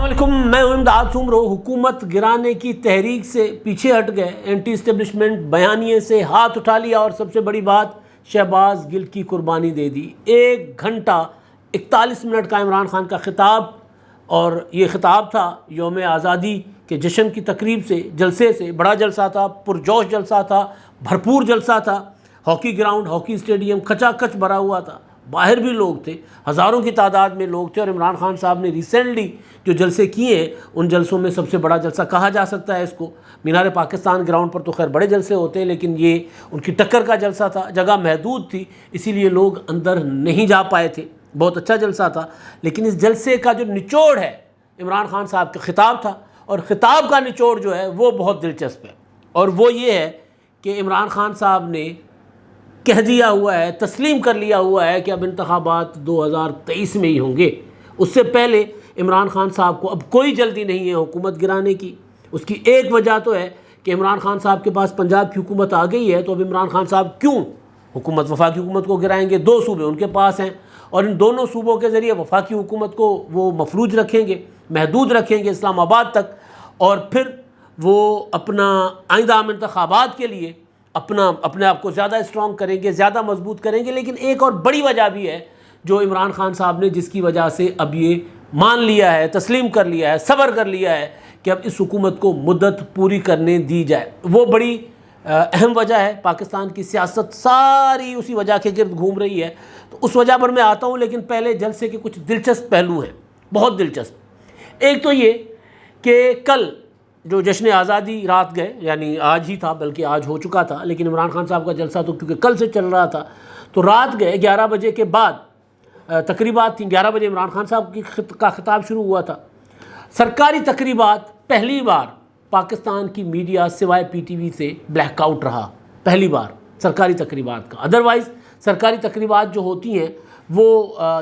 علیکم، میں ہوں امداد سومرو۔ حکومت گرانے کی تحریک سے پیچھے ہٹ گئے، اینٹی اسٹیبلشمنٹ بیانیے سے ہاتھ اٹھا لیا اور سب سے بڑی بات شہباز گل کی قربانی دے دی۔ 1 گھنٹہ 41 منٹ کا عمران خان کا خطاب، اور یہ خطاب تھا یوم آزادی کے جشن کی تقریب سے، جلسے سے۔ بڑا جلسہ تھا، پرجوش جلسہ تھا، بھرپور جلسہ تھا۔ ہاکی گراؤنڈ، ہاکی اسٹیڈیم کھچا کھچ بھرا ہوا تھا، باہر بھی لوگ تھے، ہزاروں کی تعداد میں لوگ تھے۔ اور عمران خان صاحب نے ریسنٹلی جو جلسے کیے ہیں، ان جلسوں میں سب سے بڑا جلسہ کہا جا سکتا ہے اس کو۔ مینار پاکستان گراؤنڈ پر تو خیر بڑے جلسے ہوتے ہیں، لیکن یہ ان کی ٹکر کا جلسہ تھا۔ جگہ محدود تھی، اسی لیے لوگ اندر نہیں جا پائے تھے۔ بہت اچھا جلسہ تھا، لیکن اس جلسے کا جو نچوڑ ہے عمران خان صاحب کا خطاب تھا، اور خطاب کا نچوڑ جو ہے وہ بہت دلچسپ ہے، اور وہ یہ ہے کہ عمران خان صاحب نے کہہ دیا ہوا ہے، تسلیم کر لیا ہوا ہے کہ اب انتخابات 2023 میں ہی ہوں گے۔ اس سے پہلے عمران خان صاحب کو اب کوئی جلدی نہیں ہے حکومت گرانے کی۔ اس کی ایک وجہ تو ہے کہ عمران خان صاحب کے پاس پنجاب کی حکومت آ گئی ہے، تو اب عمران خان صاحب کیوں حکومت وفاقی حکومت کو گرائیں گے؟ 2 صوبے ان کے پاس ہیں، اور ان دونوں صوبوں کے ذریعے وفاقی حکومت کو وہ مفلوج رکھیں گے، محدود رکھیں گے اسلام آباد تک، اور پھر وہ اپنا آئندہ عام انتخابات کے لیے اپنے آپ کو زیادہ اسٹرانگ کریں گے، زیادہ مضبوط کریں گے۔ لیکن ایک اور بڑی وجہ بھی ہے جو عمران خان صاحب نے، جس کی وجہ سے اب یہ مان لیا ہے، تسلیم کر لیا ہے، صبر کر لیا ہے کہ اب اس حکومت کو مدت پوری کرنے دی جائے۔ وہ بڑی اہم وجہ ہے۔ پاکستان کی سیاست ساری اسی وجہ کے گرد گھوم رہی ہے، تو اس وجہ پر میں آتا ہوں۔ لیکن پہلے جلسے کے کچھ دلچسپ پہلو ہیں، بہت دلچسپ۔ ایک تو یہ کہ کل جو جشن آزادی رات گئے، یعنی آج ہی تھا، بلکہ آج ہو چکا تھا، لیکن عمران خان صاحب کا جلسہ تو کیونکہ کل سے چل رہا تھا، تو رات گئے 11 بجے کے بعد تقریبات تھیں۔ 11 بجے عمران خان صاحب کا خطاب شروع ہوا تھا۔ سرکاری تقریبات پہلی بار پاکستان کی میڈیا سوائے پی ٹی وی سے بلیک آؤٹ رہا، پہلی بار سرکاری تقریبات کا۔ ادروائز سرکاری تقریبات جو ہوتی ہیں وہ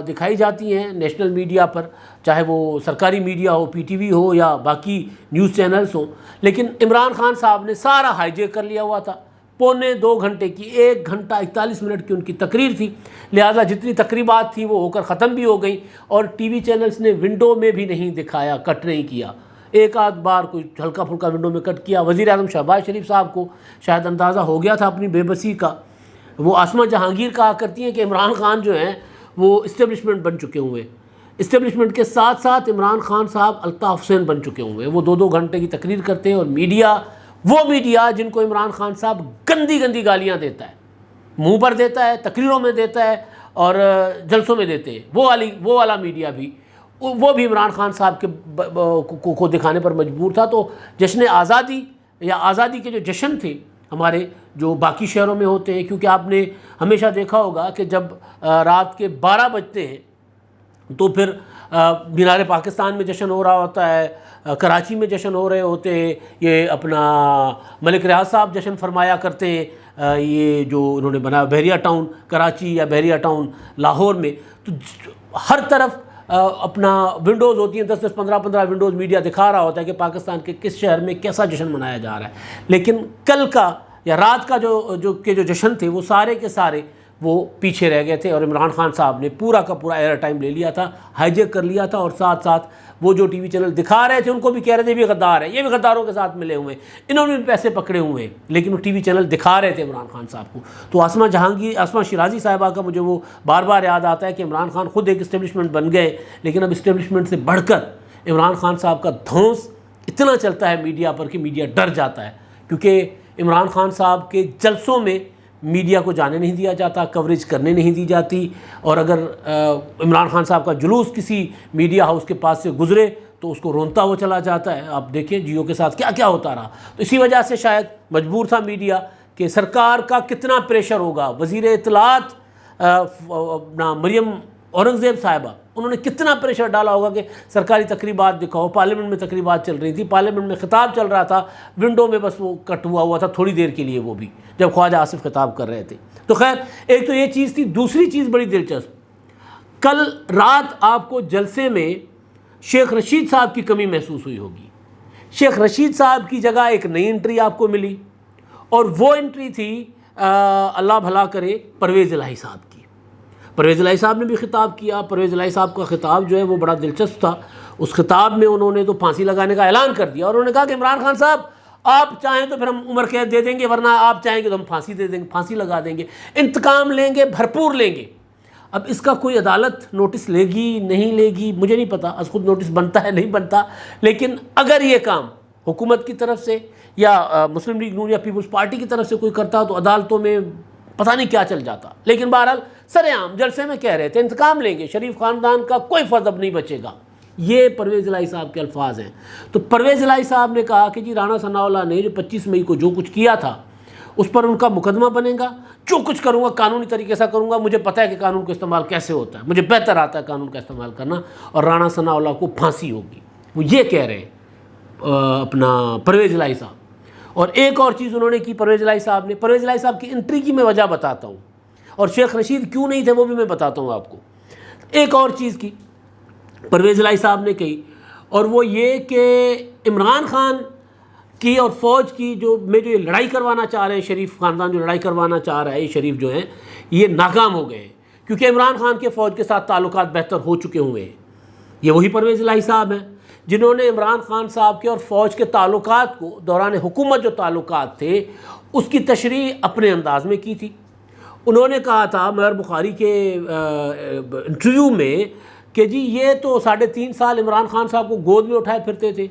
دکھائی جاتی ہیں نیشنل میڈیا پر، چاہے وہ سرکاری میڈیا ہو، پی ٹی وی ہو یا باقی نیوز چینلز ہوں، لیکن عمران خان صاحب نے سارا ہائی جیک کر لیا ہوا تھا۔ 2.25 گھنٹے کی، 1 گھنٹہ 41 منٹ کی ان کی تقریر تھی، لہٰذا جتنی تقریبات تھیں وہ ہو کر ختم بھی ہو گئیں، اور ٹی وی چینلز نے ونڈو میں بھی نہیں دکھایا، کٹ نہیں کیا۔ ایک آدھ بار کوئی ہلکا پھلکا ونڈو میں کٹ کیا۔ وزیر اعظم شہباز شریف صاحب کو شاید اندازہ ہو گیا تھا اپنی بے بسی کا۔ وہ آسمہ جہانگیر کہا کرتی ہیں کہ عمران خان جو ہیں وہ اسٹیبلشمنٹ بن چکے ہوئے، اسٹیبلشمنٹ کے ساتھ ساتھ عمران خان صاحب الطاف حسین بن چکے ہوئے۔ وہ 2 گھنٹے کی تقریر کرتے ہیں، اور میڈیا، وہ میڈیا جن کو عمران خان صاحب گندی گندی گالیاں دیتا ہے، منہ پر دیتا ہے، تقریروں میں دیتا ہے اور جلسوں میں دیتے ہیں، وہ والا میڈیا بھی، وہ بھی عمران خان صاحب کے کو دکھانے پر مجبور تھا۔ تو جشن آزادی یا آزادی کے جو جشن تھے ہمارے، جو باقی شہروں میں ہوتے ہیں، کیونکہ آپ نے ہمیشہ دیکھا ہوگا کہ جب رات کے 12 بجتے ہیں تو پھر مینار پاکستان میں جشن ہو رہا ہوتا ہے، کراچی میں جشن ہو رہے ہوتے ہیں، یہ اپنا ملک ریاض صاحب جشن فرمایا کرتے ہیں، یہ جو انہوں نے بنایا بحریہ ٹاؤن کراچی یا بحریہ ٹاؤن لاہور میں، تو ہر طرف اپنا ونڈوز ہوتی ہیں، 10 15 ونڈوز میڈیا دکھا رہا ہوتا ہے کہ پاکستان کے کس شہر میں کیسا جشن منایا جا رہا ہے۔ لیکن کل کا یا رات کا جو جشن تھے، وہ سارے کے سارے وہ پیچھے رہ گئے تھے، اور عمران خان صاحب نے پورا کا پورا ایئر ٹائم لے لیا تھا، ہائی جیک کر لیا تھا، اور ساتھ ساتھ وہ جو ٹی وی چینل دکھا رہے تھے ان کو بھی کہہ رہے تھے بھی غدار ہے، یہ بھی غداروں کے ساتھ ملے ہوئے ہیں، انہوں نے بھی پیسے پکڑے ہوئے ہیں، لیکن وہ ٹی وی چینل دکھا رہے تھے عمران خان صاحب کو۔ تو آسمہ شیرازی صاحبہ کا مجھے وہ بار بار یاد آتا ہے کہ عمران خان خود ایک اسٹیبلشمنٹ بن گئے، لیکن اب اسٹیبلشمنٹ سے بڑھ کر عمران خان صاحب کا دھونس اتنا چلتا ہے میڈیا پر کہ میڈیا ڈر جاتا ہے، کیونکہ عمران خان صاحب کے جلسوں میں میڈیا کو جانے نہیں دیا جاتا، کوریج کرنے نہیں دی جاتی، اور اگر عمران خان صاحب کا جلوس کسی میڈیا ہاؤس کے پاس سے گزرے تو اس کو رونتا ہوا چلا جاتا ہے۔ آپ دیکھیں جیو کے ساتھ کیا کیا ہوتا رہا۔ تو اسی وجہ سے شاید مجبور تھا میڈیا کہ سرکار کا کتنا پریشر ہوگا، وزیر اطلاعات مریم اورنگزیب صاحبہ، انہوں نے کتنا پریشر ڈالا ہوگا کہ سرکاری تقریبات دکھاؤ۔ پارلیمنٹ میں تقریبات چل رہی تھی، پارلیمنٹ میں خطاب چل رہا تھا، ونڈو میں بس وہ کٹ ہوا تھا تھوڑی دیر کے لیے، وہ بھی جب خواجہ آصف خطاب کر رہے تھے۔ تو خیر ایک تو یہ چیز تھی۔ دوسری چیز بڑی دلچسپ، کل رات آپ کو جلسے میں شیخ رشید صاحب کی کمی محسوس ہوئی ہوگی۔ شیخ رشید صاحب کی جگہ ایک نئی انٹری آپ کو ملی، اور وہ انٹری تھی اللہ بھلا کرے پرویز الہی صاحب کی۔ پرویز الہی صاحب نے بھی خطاب کیا۔ پرویز الہی صاحب کا خطاب جو ہے وہ بڑا دلچسپ تھا۔ اس خطاب میں انہوں نے تو پھانسی لگانے کا اعلان کر دیا، اور انہوں نے کہا کہ عمران خان صاحب آپ چاہیں تو پھر ہم عمر قید دے دیں گے، ورنہ آپ چاہیں گے تو ہم پھانسی دے دیں گے، پھانسی لگا دیں گے، انتقام لیں گے، بھرپور لیں گے۔ اب اس کا کوئی عدالت نوٹس لے گی نہیں لے گی مجھے نہیں پتا، از خود نوٹس بنتا ہے نہیں بنتا، لیکن اگر یہ کام حکومت کی طرف سے یا مسلم لیگ نون یا پیپلز پارٹی کی طرف سے کوئی کرتا تو عدالتوں میں پتہ نہیں کیا چل جاتا۔ لیکن بہرحال سر عام جلسے میں کہہ رہے تھے انتقام لیں گے، شریف خاندان کا کوئی فرد اب نہیں بچے گا، یہ پرویز الہی صاحب کے الفاظ ہیں۔ تو پرویز الہی صاحب نے کہا کہ جی رانا ثناء اللہ نے جو 25 مئی کو جو کچھ کیا تھا اس پر ان کا مقدمہ بنے گا، جو کچھ کروں گا قانونی طریقے سے کروں گا، مجھے پتہ ہے کہ قانون کا استعمال کیسے ہوتا ہے، مجھے بہتر آتا ہے قانون کا استعمال کرنا، اور رانا ثناء اللہ کو پھانسی ہوگی، وہ یہ کہہ رہے ہیں اپنا پرویز الہی صاحب۔ اور ایک اور چیز انہوں نے کی پرویز الہی صاحب نے، پرویز الہی صاحب کی انٹری کی میں وجہ بتاتا ہوں، اور شیخ رشید کیوں نہیں تھے وہ بھی میں بتاتا ہوں آپ کو۔ ایک اور چیز کی پرویز الہی صاحب نے کہی، اور وہ یہ کہ عمران خان کی اور فوج کی جو یہ لڑائی کروانا چاہ رہے ہیں، شریف خاندان جو لڑائی کروانا چاہ رہا ہے، یہ شریف جو ہیں یہ ناکام ہو گئے ہیں، کیونکہ عمران خان کے فوج کے ساتھ تعلقات بہتر ہو چکے ہوئے ہیں۔ یہ وہی پرویز الہی صاحب ہیں جنہوں نے عمران خان صاحب کے اور فوج کے تعلقات کو، دوران حکومت جو تعلقات تھے اس کی تشریح اپنے انداز میں کی تھی۔ انہوں نے کہا تھا میئر بخاری کے انٹرویو میں کہ جی یہ تو 3.5 سال عمران خان صاحب کو گود میں اٹھائے پھرتے تھے،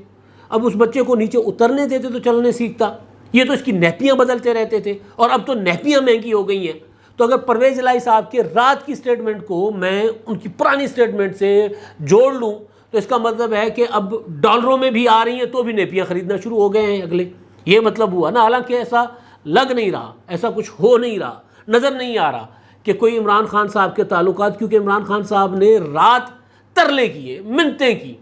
اب اس بچے کو نیچے اترنے دیتے تو چلنے سیکھتا، یہ تو اس کی نیپیاں بدلتے رہتے تھے، اور اب تو نیپیاں مہنگی ہو گئی ہیں۔ تو اگر پرویز الہی صاحب کے رات کی سٹیٹمنٹ کو میں ان کی پرانی سٹیٹمنٹ سے جوڑ لوں تو اس کا مطلب ہے کہ اب ڈالروں میں بھی آ رہی ہیں تو بھی نیپیاں خریدنا شروع ہو گئے ہیں اگلے، یہ مطلب ہوا نا۔ حالانکہ ایسا لگ نہیں رہا، ایسا کچھ ہو نہیں رہا، نظر نہیں آ رہا کہ کوئی عمران خان صاحب کے تعلقات، کیونکہ عمران خان صاحب نے رات ترلے کیے، منتیں کی،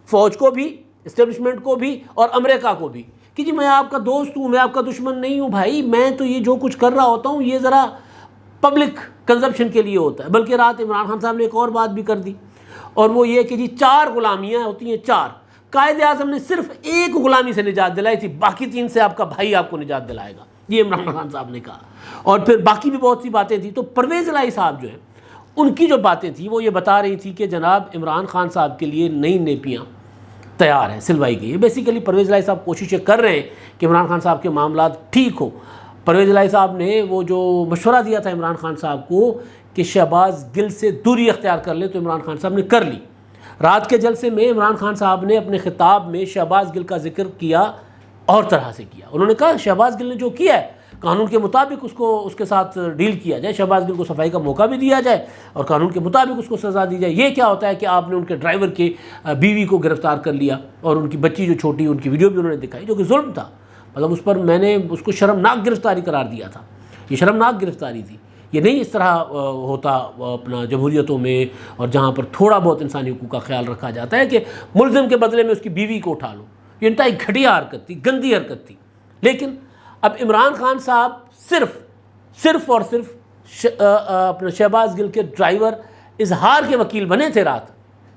فوج کو بھی، اسٹیبلشمنٹ کو بھی اور امریکہ کو بھی، کہ جی میں آپ کا دوست ہوں، میں آپ کا دشمن نہیں ہوں بھائی، میں تو یہ جو کچھ کر رہا ہوتا ہوں یہ ذرا پبلک کنزمپشن کے لیے ہوتا ہے۔ بلکہ رات عمران خان صاحب نے ایک اور بات بھی کر دی، اور وہ یہ کہ جی 4 غلامیاں ہوتی ہیں، 4 قائد اعظم نے صرف ایک غلامی سے نجات دلائی تھی، باقی 3 سے آپ کا بھائی آپ کو نجات دلائے گا، یہ عمران خان صاحب نے کہا۔ اور پھر باقی بھی بہت سی باتیں تھیں۔ تو پرویز الہی صاحب جو ہیں ان کی جو باتیں تھیں وہ یہ بتا رہی تھی کہ جناب عمران خان صاحب کے لیے نئی نیپیاں تیار ہیں، سلوائی گئی ہے۔ بیسیکلی پرویز الہی صاحب کوششیں کر رہے ہیں کہ عمران خان صاحب کے معاملات ٹھیک ہو۔ پرویز الہی صاحب نے وہ جو مشورہ دیا تھا عمران خان صاحب کو کہ شہباز گل سے دوری اختیار کر لے، تو عمران خان صاحب نے کر لی۔ رات کے جلسے میں عمران خان صاحب نے اپنے خطاب میں شہباز گل کا ذکر کیا اور طرح سے کیا۔ انہوں نے کہا شہباز گل نے جو کیا ہے قانون کے مطابق اس کے ساتھ ڈیل کیا جائے، شہباز گل کو صفائی کا موقع بھی دیا جائے اور قانون کے مطابق اس کو سزا دی جائے۔ یہ کیا ہوتا ہے کہ آپ نے ان کے ڈرائیور کی بیوی کو گرفتار کر لیا اور ان کی بچی جو چھوٹی، ان کی ویڈیو بھی انہوں نے دکھائی، جو کہ ظلم تھا، مطلب اس پر میں نے اس کو شرمناک گرفتاری قرار دیا تھا، یہ شرمناک گرفتاری تھی۔ یہ نہیں اس طرح ہوتا اپنا جمہوریتوں میں اور جہاں پر تھوڑا بہت انسانی حقوق کا خیال رکھا جاتا ہے کہ ملزم کے بدلے میں اس کی بیوی کو اٹھا لو، یہ انتہائی گھٹیا حرکت تھی، گندی حرکت تھی۔ لیکن اب عمران خان صاحب صرف اور صرف اپنے شہباز گل کے ڈرائیور اظہار کے وکیل بنے تھے رات،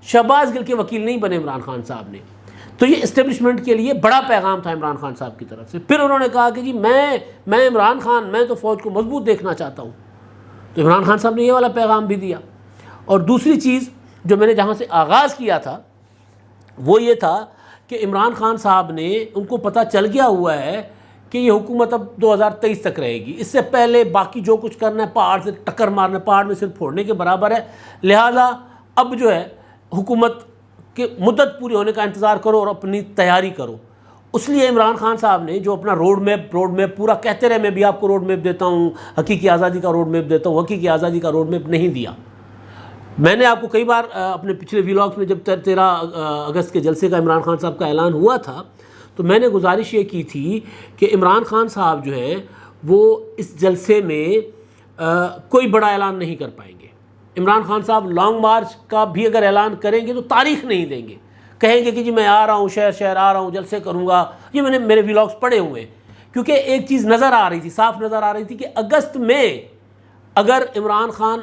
شہباز گل کے وکیل نہیں بنے عمران خان صاحب نے۔ تو یہ اسٹیبلشمنٹ کے لیے بڑا پیغام تھا عمران خان صاحب کی طرف سے۔ پھر انہوں نے کہا کہ جی میں عمران خان، میں تو فوج کو مضبوط دیکھنا چاہتا ہوں، تو عمران خان صاحب نے یہ والا پیغام بھی دیا۔ اور دوسری چیز جو میں نے جہاں سے آغاز کیا تھا وہ یہ تھا کہ عمران خان صاحب نے، ان کو پتہ چل گیا ہوا ہے کہ یہ حکومت اب 2023 تک رہے گی، اس سے پہلے باقی جو کچھ کرنا ہے پہاڑ سے ٹکر مارنا، پہاڑ میں صرف پھوڑنے کے برابر ہے، لہٰذا اب جو ہے حکومت کی مدت پوری ہونے کا انتظار کرو اور اپنی تیاری کرو۔ اس لیے عمران خان صاحب نے جو اپنا روڈ میپ پورا کہتے رہے، میں بھی آپ کو روڈ میپ دیتا ہوں، حقیقی آزادی کا روڈ میپ دیتا ہوں، حقیقی آزادی کا روڈ میپ نہیں دیا۔ میں نے آپ کو کئی بار اپنے پچھلے ویلاگس میں جب 13 اگست کے جلسے کا عمران خان صاحب کا اعلان ہوا تھا تو میں نے گزارش یہ کی تھی کہ عمران خان صاحب جو ہیں وہ اس جلسے میں کوئی بڑا اعلان نہیں کر پائیں گے۔ عمران خان صاحب لانگ مارچ کا بھی اگر اعلان کریں گے تو تاریخ نہیں دیں گے، کہیں گے کہ جی میں آ رہا ہوں، شہر آ رہا ہوں، جلسے کروں گا۔ یہ میں نے میرے ویلاگس پڑھے ہوئے ہیں، کیونکہ ایک چیز نظر آ رہی تھی، صاف نظر آ رہی تھی کہ اگست میں اگر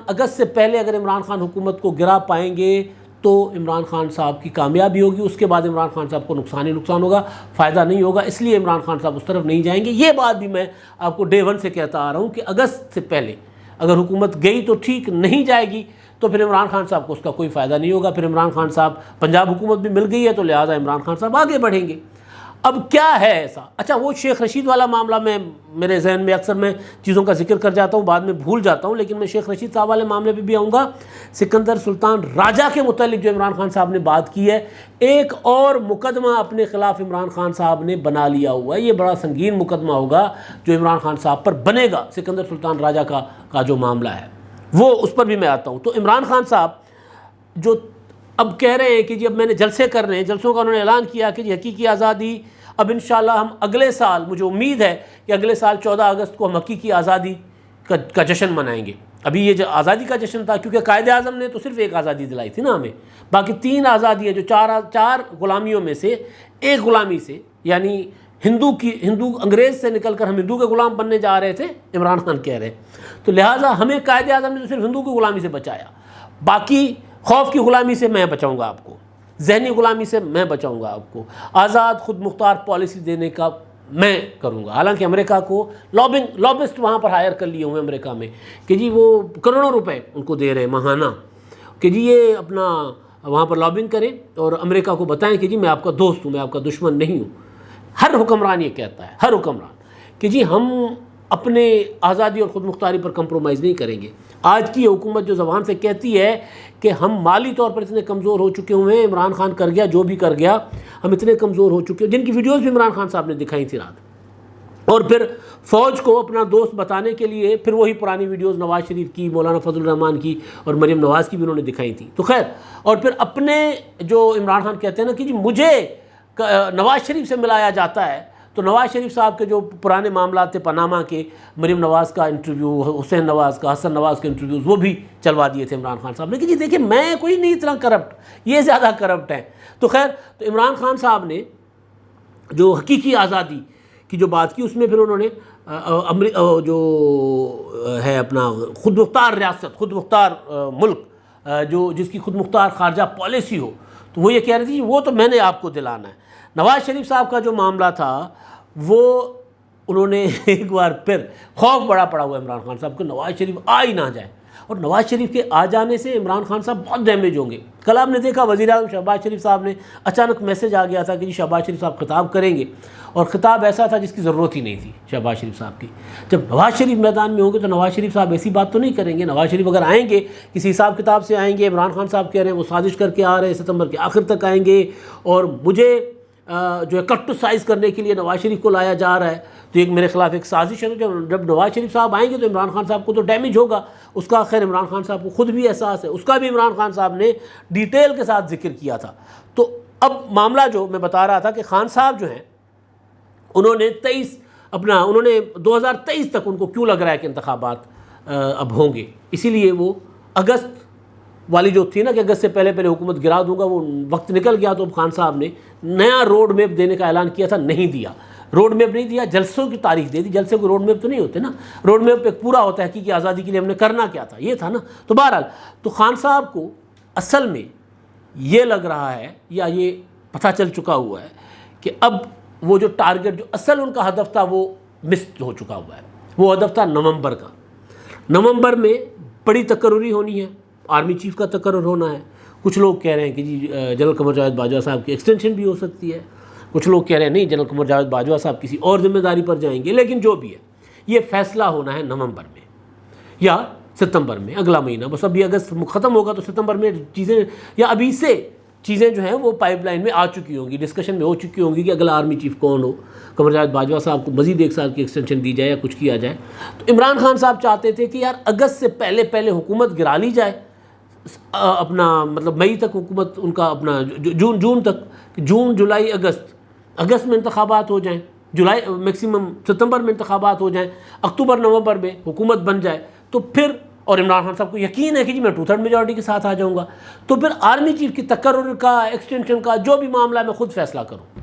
اگست سے پہلے اگر عمران خان حکومت کو گرا پائیں گے تو عمران خان صاحب کی کامیابی ہوگی، اس کے بعد عمران خان صاحب کو نقصان ہی نقصان ہوگا، فائدہ نہیں ہوگا۔ اس لیے عمران خان صاحب اس طرف نہیں جائیں گے۔ یہ بات بھی میں آپ کو ڈے 1 سے کہتا آ رہا ہوں کہ اگست سے پہلے اگر حکومت گئی تو ٹھیک، نہیں جائے گی تو پھر عمران خان صاحب کو اس کا کوئی فائدہ نہیں ہوگا. پھر عمران خان صاحب، پنجاب حکومت بھی مل گئی ہے تو لہٰذا عمران خان صاحب آگے بڑھیں گے. اب کیا ہے ایسا؟ اچھا وہ شیخ رشید والا معاملہ میرے ذہن میں اکثر میں چیزوں کا ذکر کر جاتا ہوں، بعد میں بھول جاتا ہوں، لیکن میں شیخ رشید صاحب والے معاملے پہ بھی آؤں گا. سکندر سلطان راجہ کے متعلق جو عمران خان صاحب نے بات کی ہے، ایک اور مقدمہ اپنے خلاف عمران خان صاحب نے بنا لیا ہوا ہے. یہ بڑا سنگین مقدمہ ہوگا جو عمران خان صاحب پر بنے گا. سکندر سلطان راجہ کا جو معاملہ ہے وہ اس پر بھی میں آتا ہوں. تو عمران خان صاحب جو اب کہہ رہے ہیں کہ جی اب میں نے جلسے کرنے ہیں، جلسوں کا انہوں نے اعلان کیا کہ جی حقیقی آزادی اب انشاءاللہ ہم اگلے سال، مجھے امید ہے کہ اگلے سال 14 اگست کو ہم حقیقی آزادی کا جشن منائیں گے. ابھی یہ جو آزادی کا جشن تھا، کیونکہ قائد اعظم نے تو صرف ایک آزادی دلائی تھی نا ہمیں، باقی 3 آزادی ہیں جو چار غلامیوں میں سے ایک غلامی سے، یعنی ہندو انگریز سے نکل کر ہم ہندو کے غلام بننے جا رہے تھے، عمران خان کہہ رہے. تو لہٰذا ہمیں قائد اعظم نے تو صرف ہندو کی غلامی سے بچایا، باقی خوف کی غلامی سے میں بچاؤں گا آپ کو، ذہنی غلامی سے میں بچاؤں گا آپ کو، آزاد خود مختار پالیسی دینے کا میں کروں گا. حالانکہ امریکہ کو لابسٹ وہاں پر ہائر کر لیے ہوئے امریکہ میں کہ جی وہ کروڑوں روپے ان کو دے رہے ہیں ماہانہ کہ جی یہ اپنا وہاں پر لابنگ کریں اور امریکہ کو بتائیں کہ جی میں آپ کا دوست ہوں، میں آپ کا دشمن نہیں ہوں. ہر حکمران یہ کہتا ہے، ہر حکمران، کہ جی ہم اپنے آزادی اور خود مختاری پر کمپرومائز نہیں کریں گے. آج کی یہ حکومت جو زبان سے کہتی ہے کہ ہم مالی طور پر اتنے کمزور ہو چکے ہوئے ہیں، عمران خان کر گیا جو بھی کر گیا، ہم اتنے کمزور ہو چکے ہیں، جن کی ویڈیوز بھی عمران خان صاحب نے دکھائی تھی رات، اور پھر فوج کو اپنا دوست بتانے کے لیے پھر وہی پرانی ویڈیوز نواز شریف کی، مولانا فضل الرحمان کی اور مریم نواز کی بھی انہوں نے دکھائی تھی. تو خیر، اور پھر اپنے جو عمران خان کہتے ہیں نا کہ جی مجھے نواز شریف سے ملایا جاتا ہے، تو نواز شریف صاحب کے جو پرانے معاملات تھے پاناما کے، مریم نواز کا انٹرویو، حسین نواز کا، حسن نواز کے انٹرویوز، وہ بھی چلوا دیے تھے عمران خان صاحب نے کہ جی دیکھیں میں کوئی نہیں اتنا کرپٹ، یہ زیادہ کرپٹ ہیں. تو خیر، تو عمران خان صاحب نے جو حقیقی آزادی کی جو بات کی، اس میں پھر انہوں نے جو ہے اپنا خود مختار ریاست، خود مختار ملک، جو جس کی خود مختار خارجہ پالیسی ہو، تو وہ یہ کہہ رہی تھی وہ تو میں نے آپ کو دلانا ہے. نواز شریف صاحب کا جو معاملہ تھا وہ انہوں نے ایک بار پھر خوف بڑا پڑا ہوا عمران خان صاحب کو، نواز شریف آ ہی نہ جائے، اور نواز شریف کے آ جانے سے عمران خان صاحب بہت ڈیمیج ہوں گے. کل آپ نے دیکھا وزیر اعظم شہباز شریف صاحب نے اچانک میسج آ گیا تھا کہ جی شہباز شریف صاحب خطاب کریں گے، اور خطاب ایسا تھا جس کی ضرورت ہی نہیں تھی شہباز شریف صاحب کی. جب نواز شریف میدان میں ہوں گے تو نواز شریف صاحب ایسی بات تو نہیں کریں گے. نواز شریف اگر آئیں گے کسی حساب کتاب سے آئیں گے، عمران خان صاحب کہہ رہے ہیں وہ سازش کر کے آ رہے ہیں، ستمبر کے آخر تک آئیں گے، اور مجھے جو ہے کٹسائز کرنے کے لیے نواز شریف کو لایا جا رہا ہے، تو ایک میرے خلاف ایک سازش ہے. جب نواز شریف صاحب آئیں گے تو عمران خان صاحب کو تو ڈیمیج ہوگا، اس کا خیر عمران خان صاحب کو خود بھی احساس ہے، اس کا بھی عمران خان صاحب نے ڈیٹیل کے ساتھ ذکر کیا تھا. تو اب معاملہ جو میں بتا رہا تھا کہ خان صاحب جو ہیں انہوں نے 2023 تک ان کو کیوں لگ رہا ہے کہ انتخابات اب ہوں گے، اسی لیے وہ اگست والی جو تھی نا کہ اگست سے پہلے حکومت گرا دوں گا، وہ وقت نکل گیا. تو اب خان صاحب نے نیا روڈ میپ دینے کا اعلان کیا تھا، نہیں دیا، روڈ میپ نہیں دیا، جلسوں کی تاریخ دے دی. جلسے کو روڈ میپ تو نہیں ہوتے نا، روڈ میپ ایک پورا ہوتا ہے حقیقی آزادی کے لیے ہم نے کرنا کیا تھا، یہ تھا نا. تو بہرحال تو خان صاحب کو اصل میں یہ لگ رہا ہے یا یہ پتہ چل چکا ہوا ہے کہ اب وہ جو ٹارگٹ جو اصل ان کا ہدف تھا وہ مس ہو چکا ہوا ہے. وہ ہدف تھا نومبر کا. نومبر میں بڑی تقرری ہونی ہے، آرمی چیف کا تقرر ہونا ہے. کچھ لوگ کہہ رہے ہیں کہ جی جنرل قمر جاوید باجوہ صاحب کی ایکسٹینشن بھی ہو سکتی ہے، کچھ لوگ کہہ رہے ہیں نہیں جنرل قمر جاوید باجوہ صاحب کسی اور ذمہ داری پر جائیں گے. لیکن جو بھی ہے یہ فیصلہ ہونا ہے نومبر میں یا ستمبر میں، اگلا مہینہ. بس ابھی اگست ختم ہوگا تو ستمبر میں چیزیں، یا ابھی سے چیزیں جو ہیں وہ پائپ لائن میں آ چکی ہوں گی، ڈسکشن میں ہو چکی ہوں گی کہ اگلا آرمی چیف کون ہو. قمر جاوید باجوہ صاحب کو مزید 1 سال کی ایکسٹینشن دی جائے یا کچھ کیا جائے. تو عمران خان صاحب چاہتے تھے کہ یار اگست سے پہلے حکومت گرا لی جائے، اپنا مطلب مئی تک حکومت ان کا اپنا جون تک، جون جولائی اگست میں انتخابات ہو جائیں، جولائی میکسیمم ستمبر میں انتخابات ہو جائیں، اکتوبر نومبر میں حکومت بن جائے. تو پھر اور عمران خان صاحب کو یقین ہے کہ جی میں 2/3 میجورٹی کے ساتھ آ جاؤں گا، تو پھر آرمی چیف کی تقرر کا، ایکسٹینشن کا جو بھی معاملہ ہے میں خود فیصلہ کروں.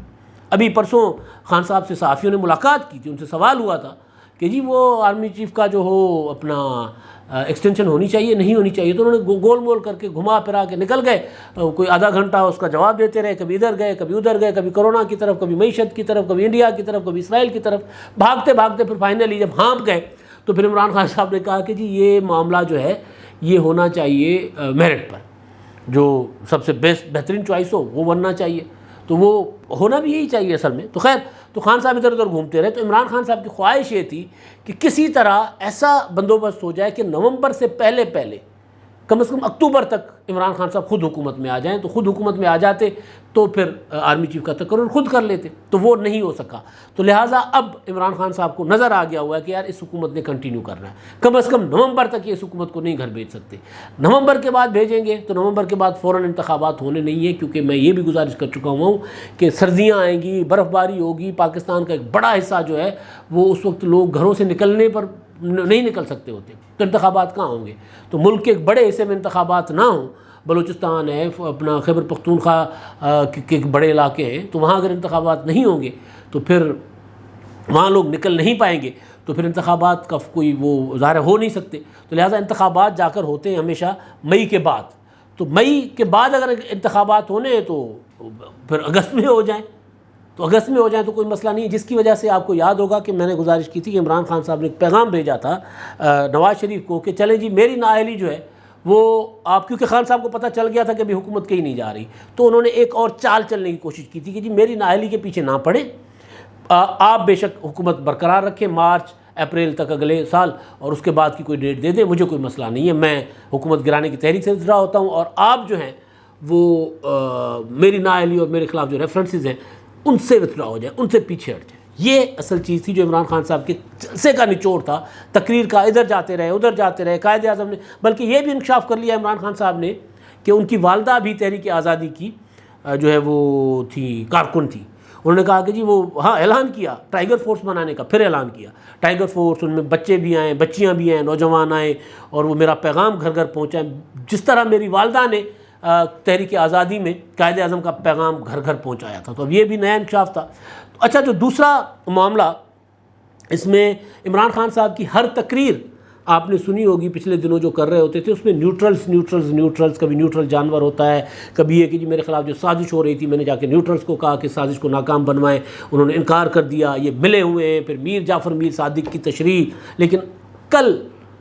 ابھی پرسوں خان صاحب سے صحافیوں نے ملاقات کی تھی، ان سے سوال ہوا تھا کہ جی وہ آرمی چیف کا جو ہو اپنا ایکسٹینشن ہونی چاہیے نہیں ہونی چاہیے. تو انہوں نے گول مول کر کے گھما پھرا کے نکل گئے، کوئی آدھا گھنٹہ اس کا جواب دیتے رہے، کبھی ادھر گئے کبھی ادھر گئے، کبھی کرونا کی طرف، کبھی معیشت کی طرف، کبھی انڈیا کی طرف، کبھی اسرائیل کی طرف، بھاگتے پھر فائنلی جب ہانپ گئے تو پھر عمران خان صاحب نے کہا کہ جی یہ معاملہ جو ہے یہ ہونا چاہیے میرٹ پر، جو سب سے بہترین چوائس ہو وہ بننا چاہیے، تو وہ ہونا بھی یہی چاہیے اصل میں۔ تو خیر، تو خان صاحب ادھر ادھر گھومتے رہے۔ تو عمران خان صاحب کی خواہش یہ تھی کہ کسی طرح ایسا بندوبست ہو جائے کہ نومبر سے پہلے کم از کم اکتوبر تک عمران خان صاحب خود حکومت میں آ جائیں۔ تو خود حکومت میں آ جاتے تو پھر آرمی چیف کا تقرر خود کر لیتے، تو وہ نہیں ہو سکا۔ تو لہٰذا اب عمران خان صاحب کو نظر آ گیا ہوا ہے کہ یار اس حکومت نے کنٹینیو کرنا ہے، کم از کم نومبر تک یہ اس حکومت کو نہیں گھر بھیج سکتے۔ نومبر کے بعد بھیجیں گے تو نومبر کے بعد فوراً انتخابات ہونے نہیں ہیں، کیونکہ میں یہ بھی گزارش کر چکا ہوں کہ سردیاں آئیں گی، برف باری ہوگی، پاکستان کا ایک بڑا حصہ جو ہے وہ اس وقت لوگ گھروں سے نکلنے پر نہیں نکل سکتے ہوتے، تو انتخابات کہاں ہوں گے؟ تو ملک کے ایک بڑے حصے میں انتخابات نہ ہوں، بلوچستان ہے، اپنا خیبر پختونخوا کے بڑے علاقے ہیں، تو وہاں اگر انتخابات نہیں ہوں گے تو پھر وہاں لوگ نکل نہیں پائیں گے، تو پھر انتخابات کا کوئی وہ ظاہر ہو نہیں سکتے۔ تو لہٰذا انتخابات جا کر ہوتے ہیں ہمیشہ مئی کے بعد۔ تو مئی کے بعد اگر انتخابات ہونے ہیں تو پھر اگست میں ہو جائیں، تو اگست میں ہو جائیں تو کوئی مسئلہ نہیں، جس کی وجہ سے آپ کو یاد ہوگا کہ میں نے گزارش کی تھی کہ عمران خان صاحب نے ایک پیغام بھیجا تھا نواز شریف کو کہ چلیں جی میری نااہلی جو ہے وہ آپ، کیونکہ خان صاحب کو پتہ چل گیا تھا کہ ابھی حکومت کہیں نہیں جا رہی، تو انہوں نے ایک اور چال چلنے کی کوشش کی تھی کہ جی میری نااہلی کے پیچھے نہ پڑیں، آپ بے شک حکومت برقرار رکھیں مارچ اپریل تک اگلے سال، اور اس کے بعد کی کوئی ڈیٹ دے دیں، مجھے کوئی مسئلہ نہیں ہے، میں حکومت گرانے کی تحریک سے وتھڈرا ہوتا ہوں، اور آپ جو ہیں وہ میری نااہلی اور میرے خلاف جو ریفرنسز ہیں ان سے وتھڈرا ہو جائیں، ان سے پیچھے ہٹ جائیں۔ یہ اصل چیز تھی جو عمران خان صاحب کے جلسے کا نچوڑ تھا، تقریر کا، ادھر جاتے رہے ادھر جاتے رہے۔ قائد اعظم نے بلکہ یہ بھی انکشاف کر لیا عمران خان صاحب نے کہ ان کی والدہ بھی تحریک آزادی کی جو ہے وہ تھی، کارکن تھی۔ انہوں نے کہا کہ جی وہ ہاں اعلان کیا ٹائیگر فورس بنانے کا، پھر اعلان کیا ٹائیگر فورس، ان میں بچے بھی آئیں، بچیاں بھی آئیں، نوجوان آئیں، اور وہ میرا پیغام گھر گھر پہنچائیں، جس طرح میری والدہ نے تحریک آزادی میں قائد اعظم کا پیغام گھر گھر پہنچایا تھا۔ تو اب یہ بھی نیا انکشاف تھا۔ اچھا، جو دوسرا معاملہ اس میں عمران خان صاحب کی ہر تقریر آپ نے سنی ہوگی پچھلے دنوں جو کر رہے ہوتے تھے، اس میں نیوٹرلز، کبھی نیوٹرل جانور ہوتا ہے، کبھی یہ کہ جی میرے خلاف جو سازش ہو رہی تھی میں نے جا کے نیوٹرلز کو کہا کہ سازش کو ناکام بنوائیں، انہوں نے انکار کر دیا، یہ ملے ہوئے ہیں، پھر میر جعفر میر صادق کی تشریح۔ لیکن کل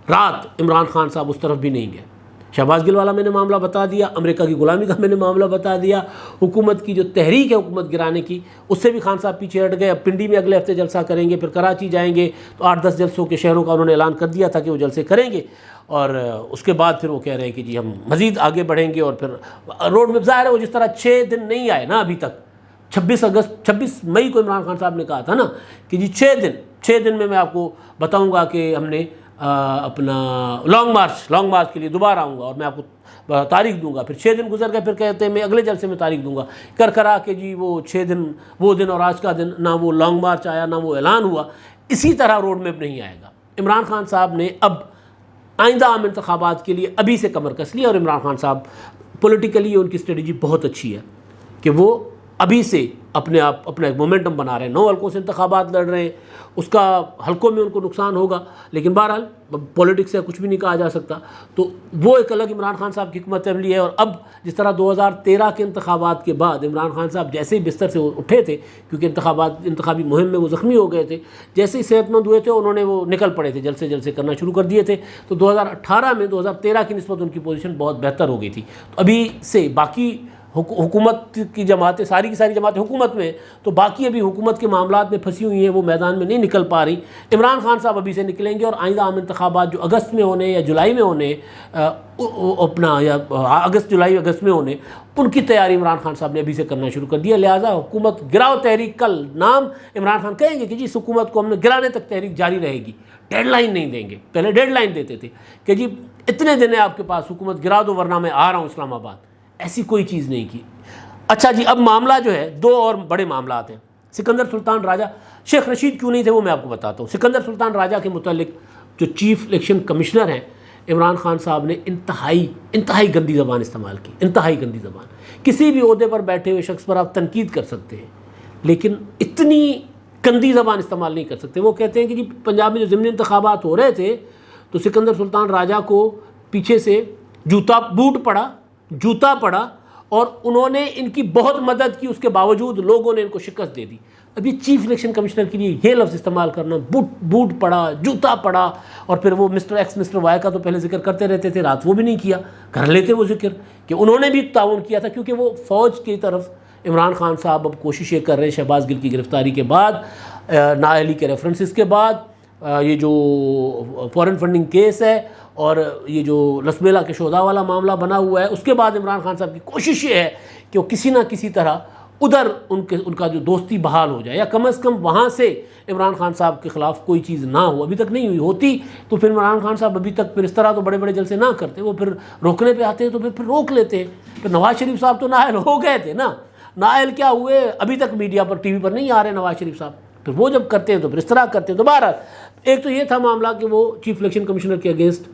رات عمران خان صاحب اس طرف بھی نہیں گئے۔ شہباز گل والا میں نے معاملہ بتا دیا، امریکہ کی غلامی کا میں نے معاملہ بتا دیا، حکومت کی جو تحریک ہے حکومت گرانے کی، اس سے بھی خان صاحب پیچھے ہٹ گئے۔ اب پنڈی میں اگلے ہفتے جلسہ کریں گے، پھر کراچی جائیں گے، تو 8-10 جلسوں کے شہروں کا انہوں نے اعلان کر دیا تھا کہ وہ جلسے کریں گے، اور اس کے بعد پھر وہ کہہ رہے ہیں کہ جی ہم مزید آگے بڑھیں گے، اور پھر روڈ میں ظاہر ہے وہ جس طرح 6 دن نہیں آئے نا ابھی تک، 26 مئی کو عمران خان صاحب نے کہا تھا نا کہ جی 6 دن میں آپ کو بتاؤں گا کہ ہم نے اپنا لانگ مارچ کے لیے دوبارہ آؤں گا اور میں آپ کو تاریخ دوں گا۔ پھر 6 دن گزر گئے، پھر کہتے ہیں میں اگلے جلسے میں تاریخ دوں گا، کرا کے جی وہ 6 دن وہ دن اور آج کا دن، نہ وہ لانگ مارچ آیا نہ وہ اعلان ہوا۔ اسی طرح روڈ میپ نہیں آئے گا۔ عمران خان صاحب نے اب آئندہ عام انتخابات کے لیے ابھی سے کمر کس لی، اور عمران خان صاحب پولیٹیکلی ان کی اسٹریٹجی بہت اچھی ہے کہ وہ ابھی سے اپنا ایک مومنٹم بنا رہے ہیں۔ 9 حلقوں سے انتخابات لڑ رہے ہیں، اس کا حلقوں میں ان کو نقصان ہوگا، لیکن بہرحال پولیٹکس سے کچھ بھی نہیں کہا جا سکتا۔ تو وہ ایک الگ عمران خان صاحب کی حکمت عملی ہے۔ اور اب جس طرح 2013 کے انتخابات کے بعد عمران خان صاحب جیسے ہی بستر سے اٹھے تھے، کیونکہ انتخابی مہم میں وہ زخمی ہو گئے تھے، جیسے ہی صحت مند ہوئے تھے انہوں نے وہ نکل پڑے تھے، جلسے کرنا شروع کر دیے تھے۔ تو 2018 میں 2013 کی نسبت ان کی پوزیشن بہت بہتر ہو گئی تھی۔ تو ابھی سے باقی حکومت کی جماعتیں، ساری کی ساری جماعتیں حکومت میں، تو باقی ابھی حکومت کے معاملات میں پھنسی ہوئی ہیں، وہ میدان میں نہیں نکل پا رہی۔ عمران خان صاحب ابھی سے نکلیں گے، اور آئندہ عام انتخابات جو اگست میں ہونے یا جولائی میں ہونے، اگست میں ہونے، ان کی تیاری عمران خان صاحب نے ابھی سے کرنا شروع کر دیا۔ لہٰذا حکومت گراؤ تحریک، کل نام عمران خان کہیں گے کہ جی اس حکومت کو ہم نے گرانے تک تحریک جاری رہے گی، ڈیڈ لائن نہیں دیں گے۔ پہلے ڈیڈ لائن دیتے تھے کہ جی اتنے دن ہے آپ کے پاس، حکومت گرا دو ورنہ میں آ رہا ہوں اسلام آباد۔ ایسی کوئی چیز نہیں کی۔ اچھا جی، اب معاملہ جو ہے 2 اور بڑے معاملات ہیں۔ سکندر سلطان راجہ، شیخ رشید کیوں نہیں تھے وہ میں آپ کو بتاتا ہوں۔ سکندر سلطان راجہ کے متعلق جو چیف الیکشن کمشنر ہیں، عمران خان صاحب نے انتہائی گندی زبان استعمال کی، انتہائی گندی زبان۔ کسی بھی عہدے پر بیٹھے ہوئے شخص پر آپ تنقید کر سکتے ہیں، لیکن اتنی گندی زبان استعمال نہیں کر سکتے۔ وہ کہتے ہیں کہ جی پنجاب میں جو ضمنی انتخابات ہو رہے تھے تو سکندر سلطان راجہ کو پیچھے سے جوتا پڑا، اور انہوں نے ان کی بہت مدد کی، اس کے باوجود لوگوں نے ان کو شکست دے دی۔ اب یہ چیف الیکشن کمشنر کے لیے یہ لفظ استعمال کرنا، بوٹ پڑا، جوتا پڑا، اور پھر وہ مسٹر ایکس مسٹر وائی کا تو پہلے ذکر کرتے رہتے تھے، رات وہ بھی نہیں کیا، کر لیتے وہ ذکر کہ انہوں نے بھی تعاون کیا تھا، کیونکہ وہ فوج کی طرف عمران خان صاحب اب کوششیں کر رہے ہیں شہباز گل کی گرفتاری کے بعد، نااہلی کے ریفرنسز کے بعد، یہ جو فورن فنڈنگ کیس ہے اور یہ جو لسبیلا کے شہداء والا معاملہ بنا ہوا ہے، اس کے بعد عمران خان صاحب کی کوشش یہ ہے کہ وہ کسی نہ کسی طرح ادھر ان کا جو دوستی بحال ہو جائے، یا کم از کم وہاں سے عمران خان صاحب کے خلاف کوئی چیز نہ ہو۔ ابھی تک نہیں ہوئی، ہوتی تو پھر عمران خان صاحب ابھی تک پھر اس طرح تو بڑے بڑے جلسے نہ کرتے، وہ پھر روکنے پہ آتے ہیں تو پھر روک لیتے ہیں۔ پھر نواز شریف صاحب تو نااہل ہو گئے تھے نا، نااہل کیا ہوئے، ابھی تک میڈیا پر ٹی وی پر نہیں آ رہے نواز شریف صاحب، پھر وہ جب کرتے ہیں تو پھر اس طرح کرتے ہیں۔ تو بہرحال ایک تو یہ تھا معاملہ کہ وہ چیف الیکشن کمشنر کے اگینسٹ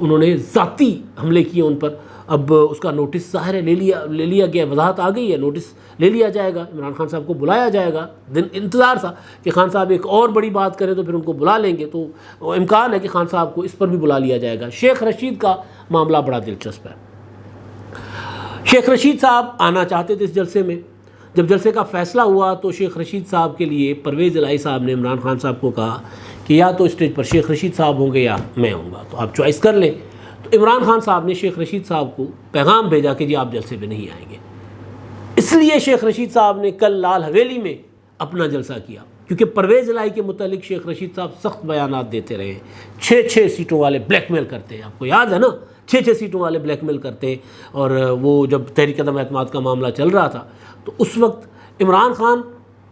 انہوں نے ذاتی حملے کیے ان پر، اب اس کا نوٹس ظاہر ہے لے لیا گیا، وضاحت آ گئی ہے، نوٹس لے لیا جائے گا، عمران خان صاحب کو بلایا جائے گا۔ دن انتظار تھا کہ خان صاحب ایک اور بڑی بات کریں تو پھر ان کو بلا لیں گے، تو امکان ہے کہ خان صاحب کو اس پر بھی بلا لیا جائے گا۔ شیخ رشید کا معاملہ بڑا دلچسپ ہے۔ شیخ رشید صاحب آنا چاہتے تھے اس جلسے میں، جب جلسے کا فیصلہ ہوا تو شیخ رشید صاحب کے لیے پرویز الہی صاحب نے عمران خان صاحب کو کہا کہ یا تو اسٹیج پر شیخ رشید صاحب ہوں گے یا میں ہوں گا، تو آپ چوائس کر لیں۔ تو عمران خان صاحب نے شیخ رشید صاحب کو پیغام بھیجا کہ جی آپ جلسے پہ نہیں آئیں گے۔ اس لیے شیخ رشید صاحب نے کل لال حویلی میں اپنا جلسہ کیا، کیونکہ پرویز الہی کے متعلق شیخ رشید صاحب سخت بیانات دیتے رہے ہیں، 6 سیٹوں والے بلیک میل کرتے ہیں، آپ کو یاد ہے نا، 6 سیٹوں والے بلیک میل کرتے، اور وہ جب تحریک عدم اعتماد کا معاملہ چل رہا تھا تو اس وقت عمران خان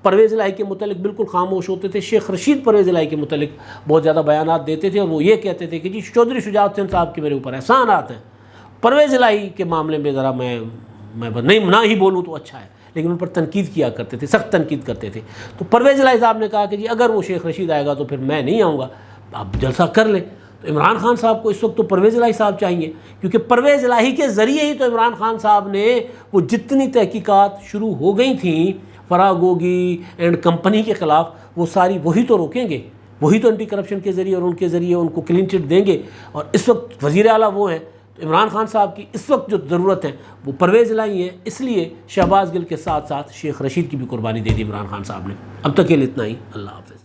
پرویز الہی کے متعلق بالکل خاموش ہوتے تھے، شیخ رشید پرویز الہی کے متعلق بہت زیادہ بیانات دیتے تھے، اور وہ یہ کہتے تھے کہ جی چودھری شجاعت حسین صاحب کے میرے اوپر احسانات ہیں، پرویز الہی کے معاملے میں ذرا میں نہ ہی بولوں تو اچھا ہے، لیکن ان پر تنقید کیا کرتے تھے، سخت تنقید کرتے تھے۔ تو پرویز الہی صاحب نے کہا کہ جی اگر وہ شیخ رشید آئے گا تو پھر میں نہیں آؤں گا، آپ جلسہ کر لیں۔ تو عمران خان صاحب کو اس وقت تو پرویز الہی صاحب چاہیے، کیونکہ پرویز الہی کے ذریعے ہی تو عمران خان صاحب نے وہ جتنی تحقیقات شروع ہو گئی تھیں فرا گوگی اینڈ کمپنی کے خلاف، وہ ساری وہی تو روکیں گے، وہی تو اینٹی کرپشن کے ذریعے اور ان کے ذریعے ان کو کلین چٹ دیں گے۔ اور اس وقت وزیر اعلیٰ وہ ہیں، تو عمران خان صاحب کی اس وقت جو ضرورت ہے وہ پرویز الہی ہے، اس لیے شہباز گل کے ساتھ ساتھ شیخ رشید کی بھی قربانی دے دی عمران خان صاحب نے۔ اب تک کے لیے اتنا ہی، اللہ حافظ۔